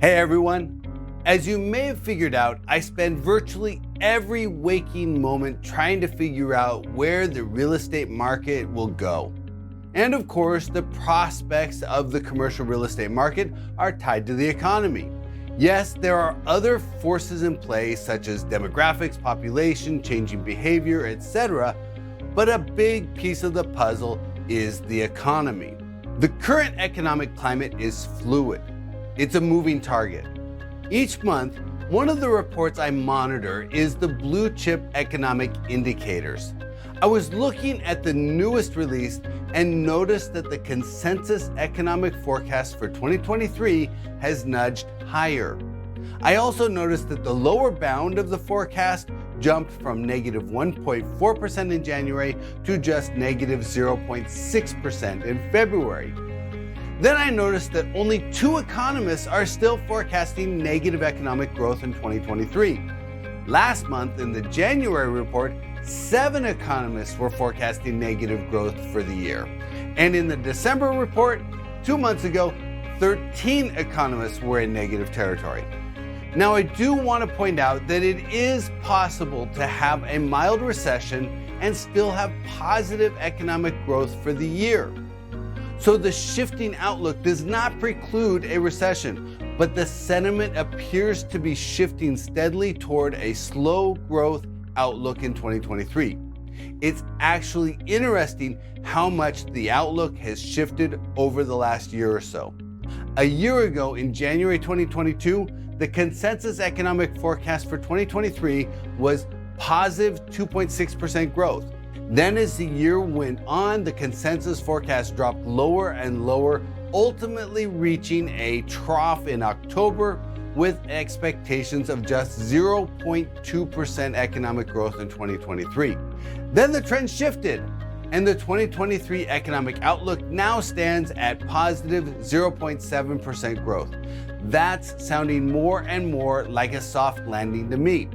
Hey everyone! As you may have figured out, I spend virtually every waking moment trying to figure out where the real estate market will go. And of course, the prospects of the commercial real estate market are tied to the economy. Yes, there are other forces in play such as demographics, population, changing behavior, etc., but a big piece of the puzzle is the economy. The current economic climate is fluid. It's a moving target. Each month, one of the reports I monitor is the Blue Chip Economic Indicators. I was looking at the newest release and noticed that the consensus economic forecast for 2023 has nudged higher. I also noticed that the lower bound of the forecast jumped from negative 1.4% in January to just negative 0.6% in February. Then I noticed that only 2 economists are still forecasting negative economic growth in 2023. Last month, in the January report, 7 economists were forecasting negative growth for the year. And in the December report, 2 months ago, 13 economists were in negative territory. Now, I do want to point out that it is possible to have a mild recession and still have positive economic growth for the year. So the shifting outlook does not preclude a recession, but the sentiment appears to be shifting steadily toward a slow growth outlook in 2023. It's actually interesting how much the outlook has shifted over the last year or so. A year ago, in January 2022, the consensus economic forecast for 2023 was positive 2.6% growth. Then as the year went on, the consensus forecast dropped lower and lower, ultimately reaching a trough in October with expectations of just 0.2% economic growth in 2023. Then the trend shifted, and the 2023 economic outlook now stands at positive 0.7% growth. That's sounding more and more like a soft landing to me.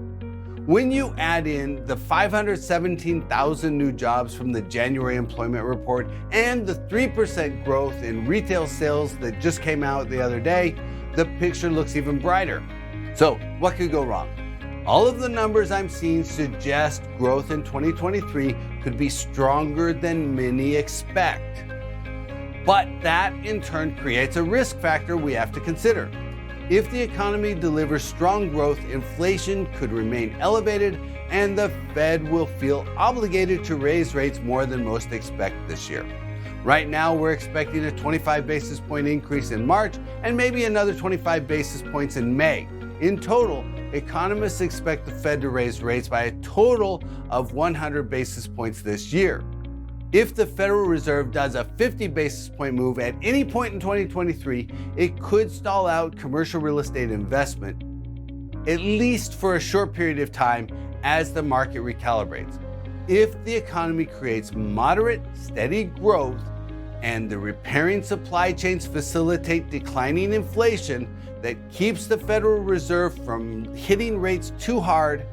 When you add in the 517,000 new jobs from the January employment report and the 3% growth in retail sales that just came out the other day, the picture looks even brighter. So what could go wrong? All of the numbers I'm seeing suggest growth in 2023 could be stronger than many expect. But that in turn creates a risk factor we have to consider. If the economy delivers strong growth, inflation could remain elevated and the Fed will feel obligated to raise rates more than most expect this year. Right now, we're expecting a 25 basis point increase in March and maybe another 25 basis points in May. In total, economists expect the Fed to raise rates by a total of 100 basis points this year. If the Federal Reserve does a 50 basis point move at any point in 2023, it could stall out commercial real estate investment, at least for a short period of time as the market recalibrates. If the economy creates moderate, steady growth and the repairing supply chains facilitate declining inflation that keeps the Federal Reserve from hitting rates too hard,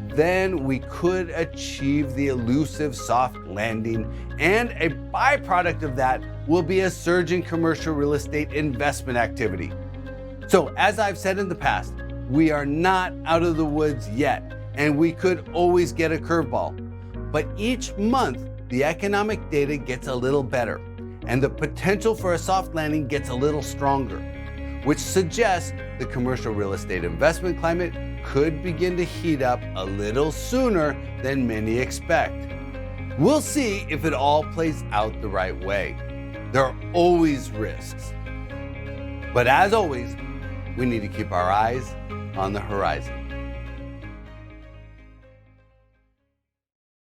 then we could achieve the elusive soft landing, and a byproduct of that will be a surge in commercial real estate investment activity. So as I've said in the past, we are not out of the woods yet, and we could always get a curveball. But each month, the economic data gets a little better, and the potential for a soft landing gets a little stronger, which suggests the commercial real estate investment climate could begin to heat up a little sooner than many expect. We'll see if it all plays out the right way. There are always risks. But as always, we need to keep our eyes on the horizon.